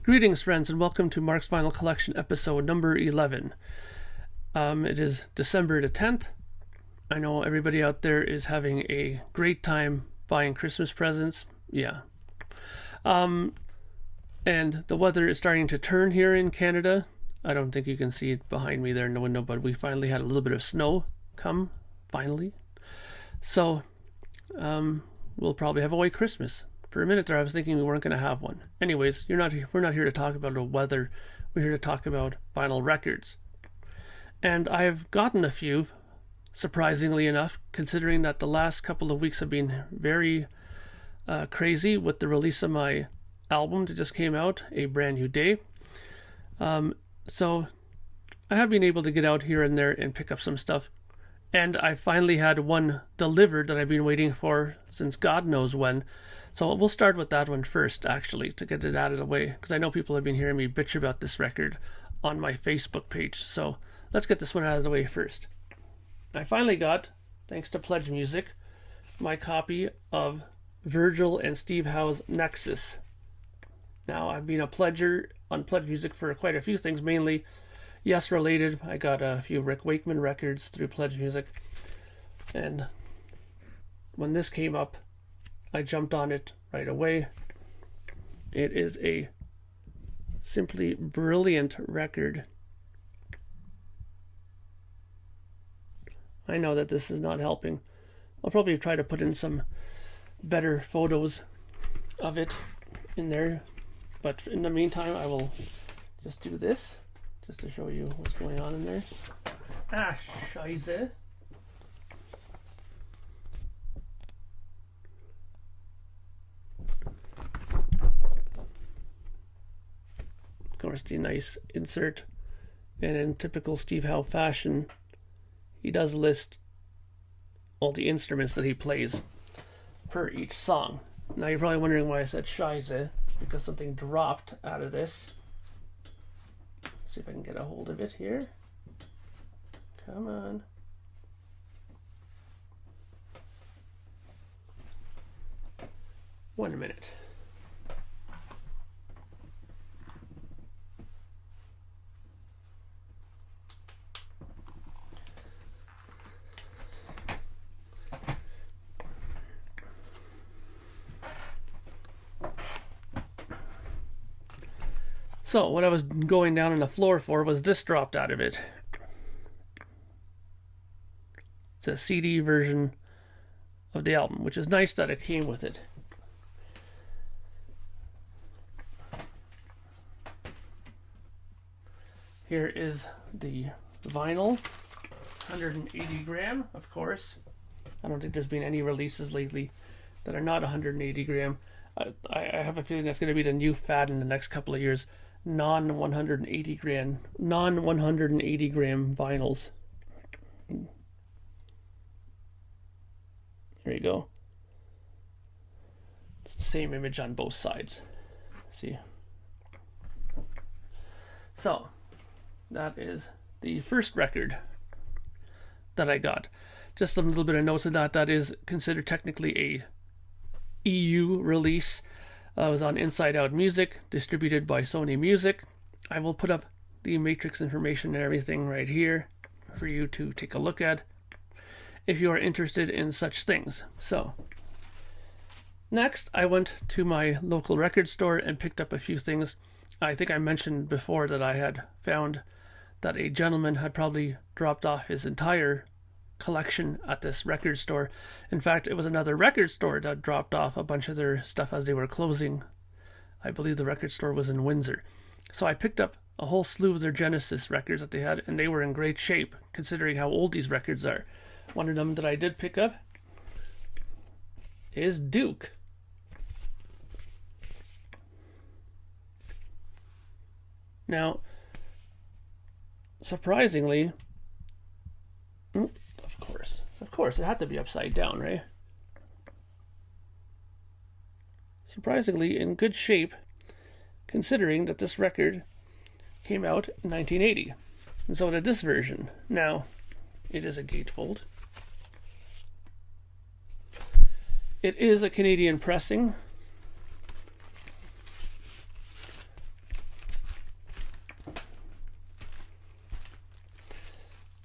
Greetings, friends, and welcome to Mark's Vinyl Collection episode number 11. It is December the 10th. I know everybody out there is having a great time buying Christmas presents. Yeah. And the weather is starting to turn here in Canada. I don't think you can see it behind me there in the window, but we finally had a little bit of snow come, finally. So, we'll probably have a white Christmas. For a minute there, I was thinking we weren't going to have one. Anyways, we're not here to talk about the weather. We're here to talk about vinyl records. And I've gotten a few, surprisingly enough, considering that the last couple of weeks have been very crazy with the release of my album that just came out, A Brand New Day. So I have been able to get out here and there and pick up some stuff. And I finally had one delivered that I've been waiting for since God knows when. So we'll start with that one first, actually, to get it out of the way. Because I know people have been hearing me bitch about this record on my Facebook page. So let's get this one out of the way first. I finally got, thanks to Pledge Music, my copy of Virgil and Steve Howe's Nexus. Now, I've been a pledger on Pledge Music for quite a few things, mainly Yes related. I got a few Rick Wakeman records through Pledge Music. And when this came up, I jumped on it right away. It is a simply brilliant record. I know that this is not helping. I'll probably try to put in some better photos of it in there. But in the meantime, I will just do this, just to show you what's going on in there. Ah, scheiße. Of course, the nice insert. And in typical Steve Howe fashion, he does list all the instruments that he plays per each song. Now you're probably wondering why I said scheiße, because something dropped out of this. See if I can get a hold of it here. Come on. One minute. So what I was going down on the floor for was this dropped out of it. It's a CD version of the album, which is nice that it came with it. Here is the vinyl, 180 gram, of course. I don't think there's been any releases lately that are not 180 gram. I have a feeling that's going to be the new fad in the next couple of years. non-180 gram vinyls. There you go. It's the same image on both sides. See? So, that is the first record that I got. Just a little bit of notes of that. That is considered technically a EU release. It was on Inside Out Music, distributed by Sony Music. I will put up the matrix information and everything right here for you to take a look at if you are interested in such things. So, next I went to my local record store and picked up a few things. I think I mentioned before that I had found that a gentleman had probably dropped off his entire collection at this record store. In fact, it was another record store that dropped off a bunch of their stuff as they were closing. I believe the record store was in Windsor. So I picked up a whole slew of their Genesis records that they had, and they were in great shape considering how old these records are. One of them that I did pick up is Duke. Now, surprisingly, of course, it had to be upside down, right? Surprisingly in good shape, considering that this record came out in 1980. And so did this version. Now, it is a gatefold. It is a Canadian pressing.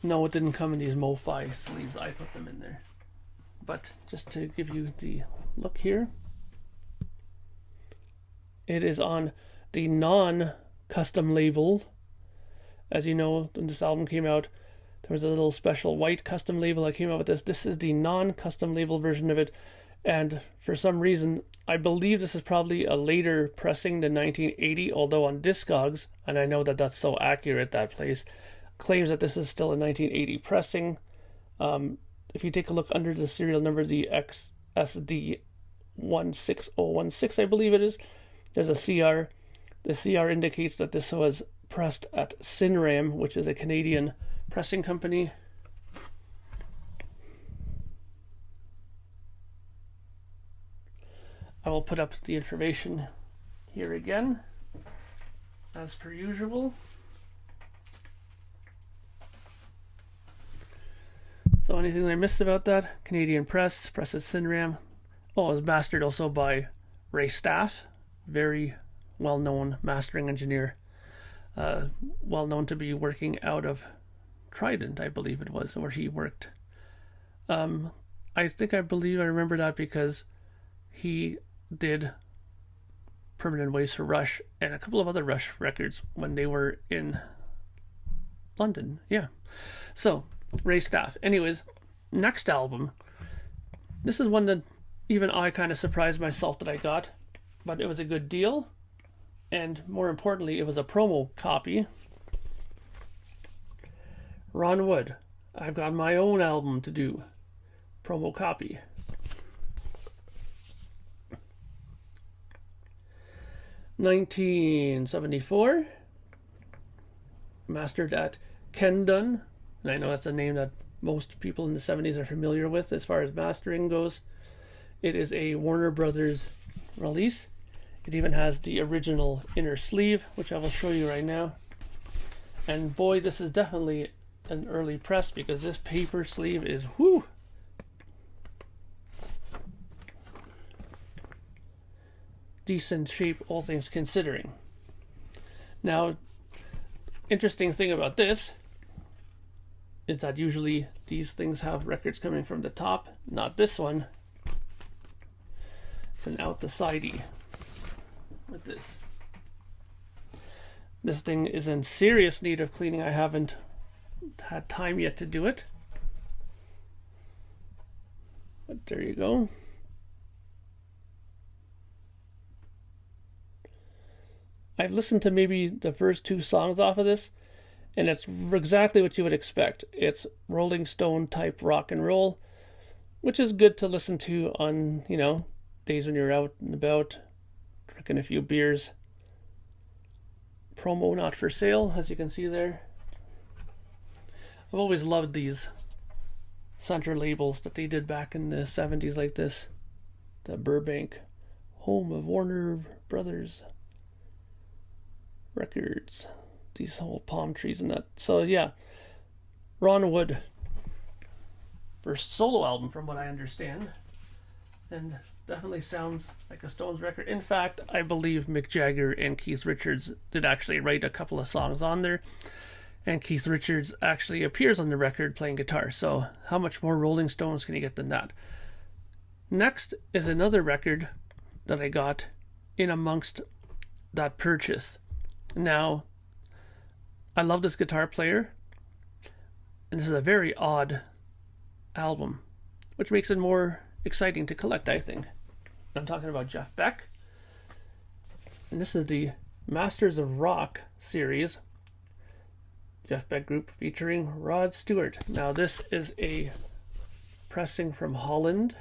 No, it didn't come in these MoFi sleeves. I put them in there. But just to give you the look here, it is on the non-custom label. As you know, when this album came out, there was a little special white custom label that came out with this. This is the non-custom label version of it. And for some reason, I believe this is probably a later pressing than 1980, although on Discogs, and I know that that's so accurate, that place claims that this is still a 1980 pressing. If you take a look under the serial number, the XSD 16016, I believe it is, there's a CR. The CR indicates that this was pressed at Cinram, which is a Canadian pressing company. I will put up the information here again, as per usual. So anything I missed about that? Canadian press at Cinram. Oh, it was mastered also by Ray Staff, very well-known mastering engineer, well-known to be working out of Trident, I believe it was, where he worked. I believe I remember that because he did Permanent Waves for Rush and a couple of other Rush records when they were in London. Yeah. So, Ray Staff. Anyways, next album. This is one that even I kind of surprised myself that I got, but it was a good deal. And more importantly, it was a promo copy. Ron Wood. I've got my own album to do. Promo copy. $1974, mastered at Kendon, and I know that's a name that most people in the 70s are familiar with as far as mastering goes. It is a Warner Brothers release. It even has the original inner sleeve, which I will show you right now. And boy, this is definitely an early press because this paper sleeve is whoo. Decent shape, all things considering. Now, interesting thing about this is that usually these things have records coming from the top, not this one. It's an out the sidey with this. This thing is in serious need of cleaning. I haven't had time yet to do it, but there you go. I've listened to maybe the first 2 songs off of this, and it's exactly what you would expect. It's Rolling Stone type rock and roll, which is good to listen to on, days when you're out and about, drinking a few beers. Promo not for sale, as you can see there. I've always loved these center labels that they did back in the 70s like this. The Burbank, home of Warner Brothers Records, these whole palm trees and that. So yeah, Ron Wood, first solo album from what I understand, and definitely sounds like a Stones record. In fact, I believe Mick Jagger and Keith Richards did actually write a couple of songs on there, and Keith Richards actually appears on the record playing guitar. So how much more Rolling Stones can you get than that? Next is another record that I got in amongst that purchase. Now, I love this guitar player, and this is a very odd album, which makes it more exciting to collect, I think. I'm talking about Jeff Beck, and this is the Masters of Rock series, Jeff Beck Group featuring Rod Stewart. Now, this is a pressing from Holland,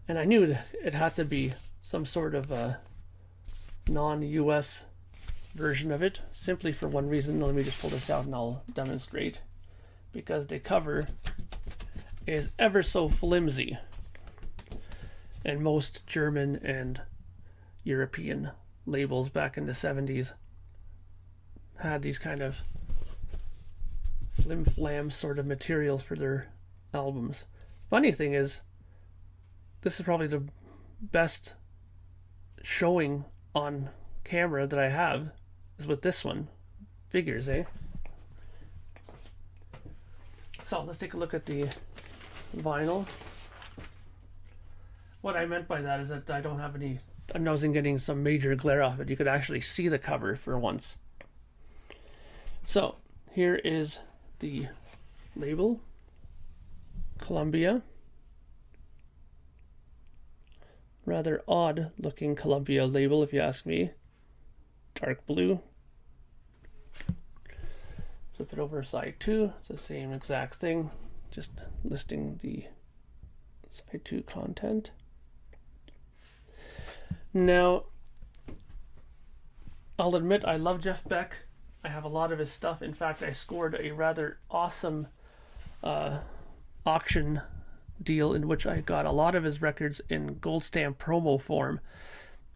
and I knew it had to be some sort of a non-US version of it, simply for one reason. Let me just pull this out and I'll demonstrate. Because the cover is ever so flimsy, and most German and European labels back in the 70s had these kind of flim-flam sort of material for their albums. Funny thing is, this is probably the best showing on camera that I have is with this one. Figures, eh? So let's take a look at the vinyl. What I meant by that is that I don't have any, I wasn't getting some major glare off it. You could actually see the cover for once. So here is the label, Columbia. Rather odd looking Columbia label if you ask me. Dark blue. Flip it over side 2. It's the same exact thing, just listing the side 2 content. Now, I'll admit I love Jeff Beck. I have a lot of his stuff. In fact, I scored a rather awesome auction deal in which I got a lot of his records in gold stamp promo form,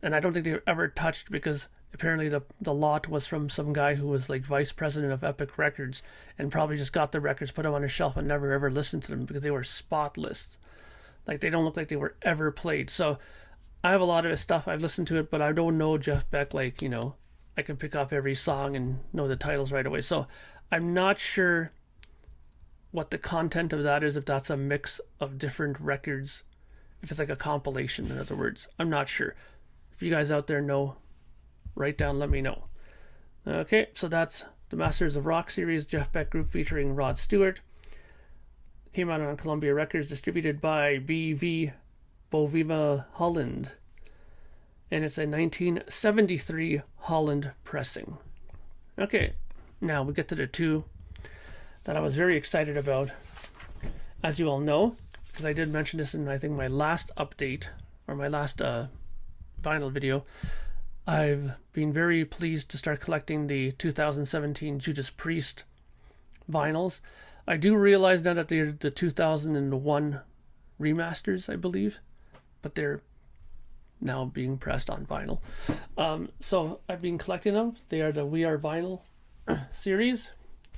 and I don't think they were ever touched because apparently the lot was from some guy who was like vice president of Epic Records and probably just got the records, put them on a shelf, and never ever listened to them because they were spotless. Like, they don't look like they were ever played. So I have a lot of his stuff. I've listened to it, but I don't know Jeff Beck like, you know, I can pick off every song and know the titles right away. So I'm not sure what the content of that is, if that's a mix of different records, if it's like a compilation, in other words. I'm not sure. If you guys out there know, write down, let me know. Okay, so that's the Masters of Rock series, Jeff Beck group featuring Rod Stewart. Came out on Columbia Records, distributed by BV Bovima Holland. And it's a 1973 Holland pressing. Okay, now we get to the two that I was very excited about. As you all know, because I did mention this in, I think, my last update, or my last vinyl video, I've been very pleased to start collecting the 2017 Judas Priest vinyls. I do realize now that they're the 2001 remasters, I believe, but they're now being pressed on vinyl. So I've been collecting them. They are the We Are Vinyl series,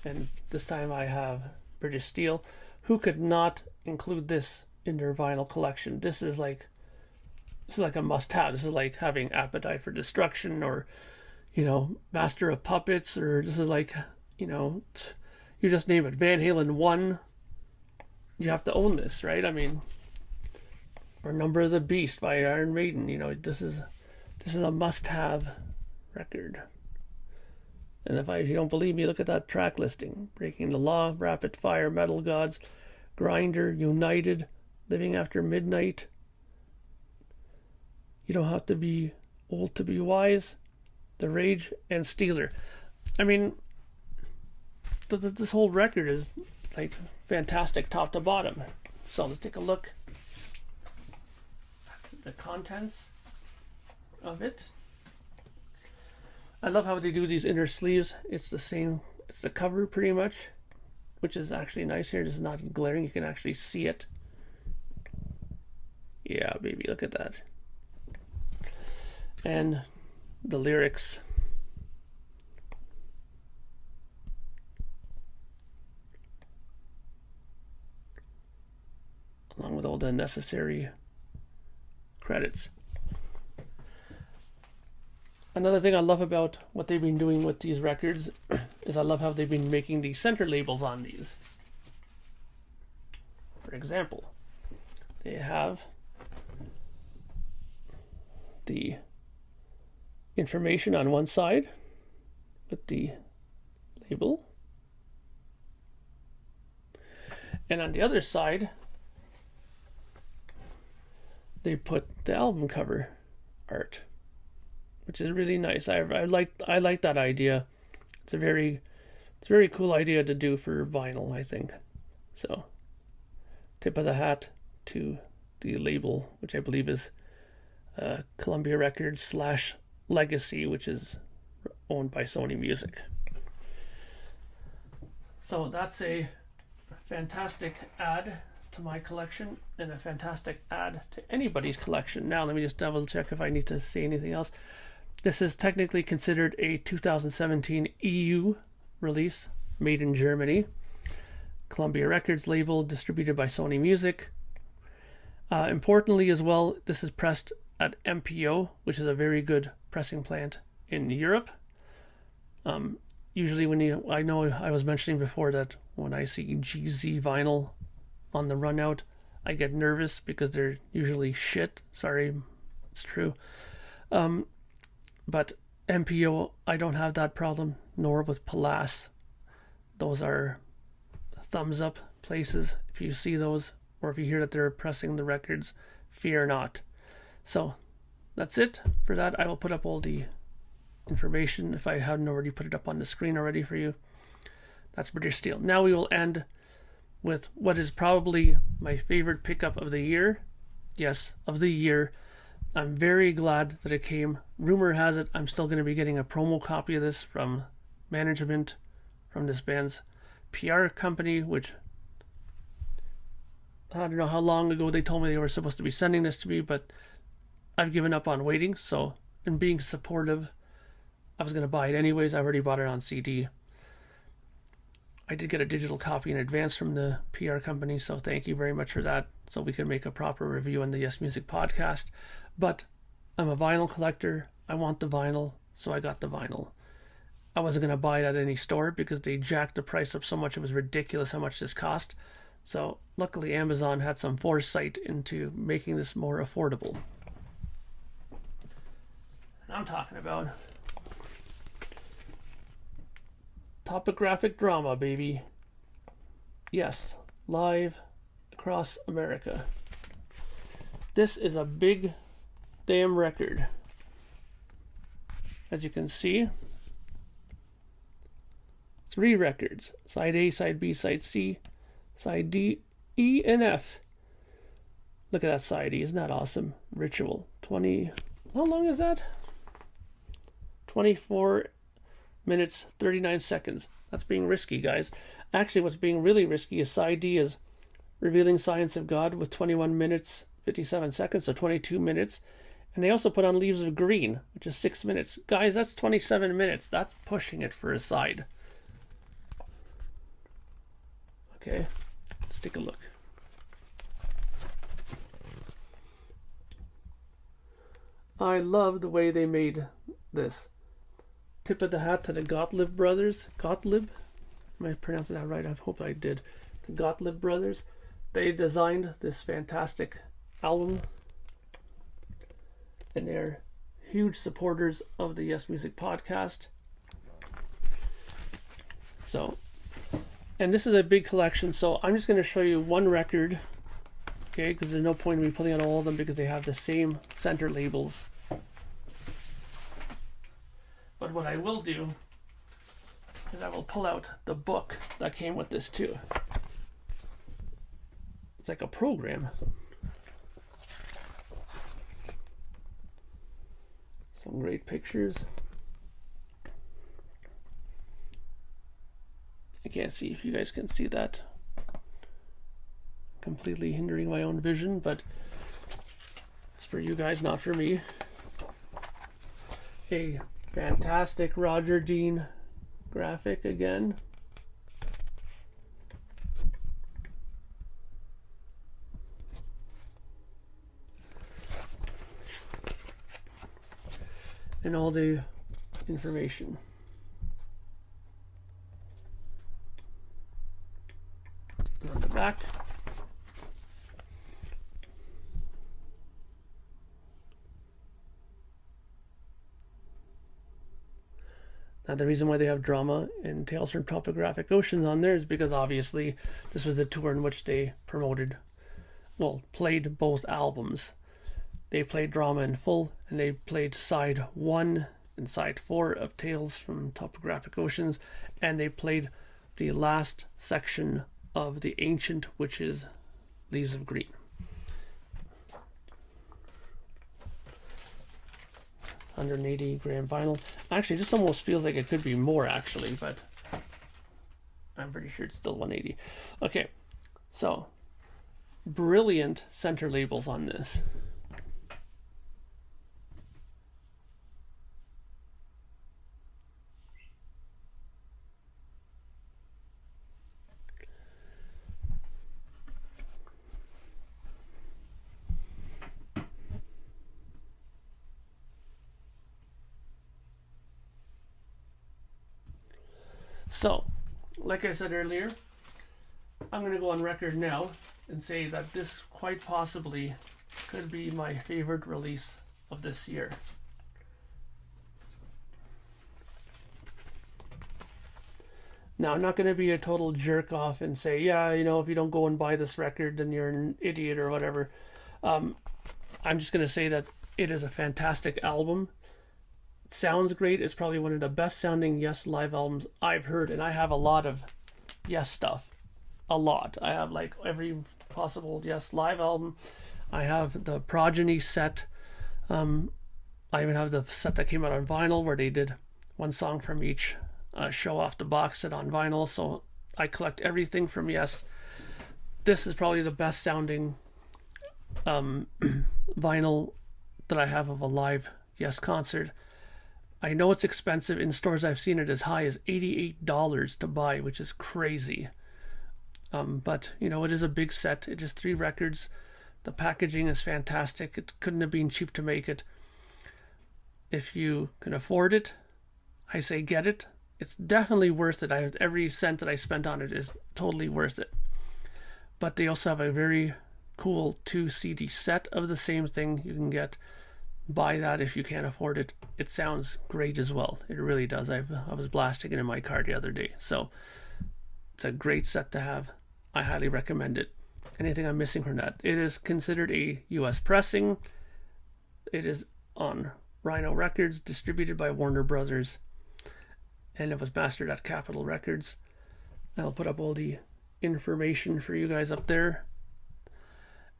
and this time I have British Steel. Who could not include this in their vinyl collection? This is like a must-have. This is like having Appetite for Destruction, or, you know, Master of Puppets, or this is like, you know, you just name it, Van Halen 1. You have to own this, right? I mean, or Number of the Beast by Iron Maiden. You know, this is a must-have record. And if you don't believe me, look at that track listing: Breaking the Law, Rapid Fire, Metal Gods, Grinder, United, Living After Midnight, You Don't Have to Be Old to Be Wise, The Rage, and Steeler. I mean, this whole record is like fantastic top to bottom. So let's take a look at the contents of it. I love how they do these inner sleeves. It's the same, it's the cover pretty much, which is actually nice here. This is not glaring, you can actually see it. Yeah, baby, look at that. And the lyrics. Along with all the necessary credits. Another thing I love about what they've been doing with these records is I love how they've been making the center labels on these. For example, they have the information on one side with the label, and on the other side they put the album cover art, which is really nice. I like that idea. It's a very cool idea to do for vinyl, I think. So, tip of the hat to the label, which I believe is Columbia Records / Legacy, which is owned by Sony Music. So that's a fantastic add to my collection, and a fantastic add to anybody's collection. Now let me just double check if I need to say anything else. This is technically considered a 2017 EU release, made in Germany. Columbia Records label, distributed by Sony Music. Importantly as well, this is pressed at MPO, which is a very good pressing plant in Europe. Usually I know I was mentioning before that when I see GZ vinyl on the run out. I get nervous because they're usually shit. Sorry, it's true. But MPO, I don't have that problem, nor with Palace. Those are thumbs up places. If you see those, or if you hear that they're pressing the records, fear not. So that's it for that. I will put up all the information if I hadn't already put it up on the screen already for you. That's British Steel. Now we will end with what is probably my favorite pickup of the year. Yes, of the year. I'm very glad that it came. Rumor has it I'm still going to be getting a promo copy of this from management from this band's PR company, which I don't know how long ago they told me they were supposed to be sending this to me, but I've given up on waiting. So, in being supportive, I was going to buy it anyways. I already bought it on CD. I did get a digital copy in advance from the PR company, so thank you very much for that, so we can make a proper review on the Yes Music podcast. But I'm a vinyl collector. I want the vinyl, so I got the vinyl. I wasn't going to buy it at any store because they jacked the price up so much. It was ridiculous how much this cost. So luckily Amazon had some foresight into making this more affordable. And I'm talking about Topographic Drama, baby. Yes, live across America. This is a big damn record. As you can see, 3 records. Side A, side B, side C, side D, E, and F. Look at that side E. Isn't that awesome? Ritual. How long is that? 24 minutes, 39 seconds. That's being risky, guys. Actually, what's being really risky is side D is Revealing Science of God with 21 minutes, 57 seconds, so 22 minutes. And they also put on Leaves of Green, which is 6 minutes. Guys, that's 27 minutes. That's pushing it for a side. Okay, let's take a look. I love the way they made this. Tip of the hat to the Gottlieb brothers. Gottlieb? Am I pronouncing that right? I hope I did. The Gottlieb brothers. They designed this fantastic album. And they're huge supporters of the Yes Music podcast. So, and this is a big collection, so I'm just going to show you one record, okay, because there's no point in me pulling out all of them because they have the same center labels. But what I will do is I will pull out the book that came with this too. It's like a program. Some great pictures. I can't see if you guys can see that. Completely hindering my own vision, but it's for you guys, not for me. A fantastic Roger Dean graphic again. And all the information. On the back. Now the reason why they have Drama and Tales from Topographic Oceans on there is because obviously this was the tour in which they promoted, well, played both albums. They played Drama in full, and they played side 1 and side 4 of Tales from Topographic Oceans, and they played the last section of The Ancient, which is Leaves of Green. 180 gram vinyl. Actually, this almost feels like it could be more, actually, but I'm pretty sure it's still 180. Okay, so brilliant center labels on this. So, like I said earlier, I'm going to go on record now and say that this quite possibly could be my favorite release of this year. Now, I'm not going to be a total jerk off and say, yeah, you know, if you don't go and buy this record, then you're an idiot or whatever. I'm just going to say that it is a fantastic album. It sounds great. It's probably one of the best sounding Yes live albums I've heard, and I have a lot of Yes stuff. A lot. I have like every possible Yes live album. I have the Progeny set. I even have the set that came out on vinyl where they did one song from each show off the box set on vinyl. So I collect everything from Yes. This is probably the best sounding vinyl that I have of a live Yes concert. I know it's expensive. In stores I've seen it as high as $88 to buy, which is crazy. But you know, it is a big set. It is 3 records. The packaging is fantastic. It couldn't have been cheap to make it. If you can afford it, I say get it. It's definitely worth it. Every cent that I spent on it is totally worth it. But they also have a very cool 2 CD set of the same thing. You can buy that if you can't afford it. It sounds great as well. It really does. I was blasting it in my car the other day. So it's a great set to have. I highly recommend it. Anything I'm missing from that? It is considered a US pressing. It is on Rhino Records, distributed by Warner Brothers, and it was mastered at Capitol Records. I'll put up all the information for you guys up there.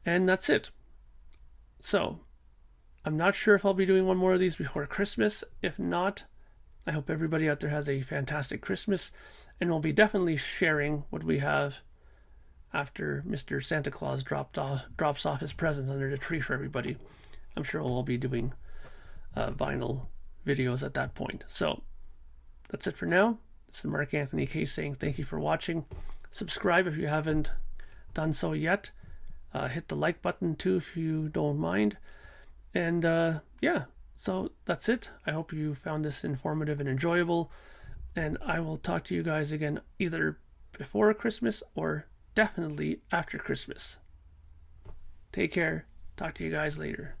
And that's it. So, I'm not sure if I'll be doing one more of these before Christmas. If not, I hope everybody out there has a fantastic Christmas, and we'll be definitely sharing what we have after Mr. Santa Claus drops off his presents under the tree for everybody. I'm sure we'll all be doing vinyl videos at that point. So, that's it for now. This is Mark Anthony K saying thank you for watching. Subscribe if you haven't done so yet. Hit the like button too if you don't mind. And yeah, so that's it. I hope you found this informative and enjoyable. And I will talk to you guys again either before Christmas or definitely after Christmas. Take care. Talk to you guys later.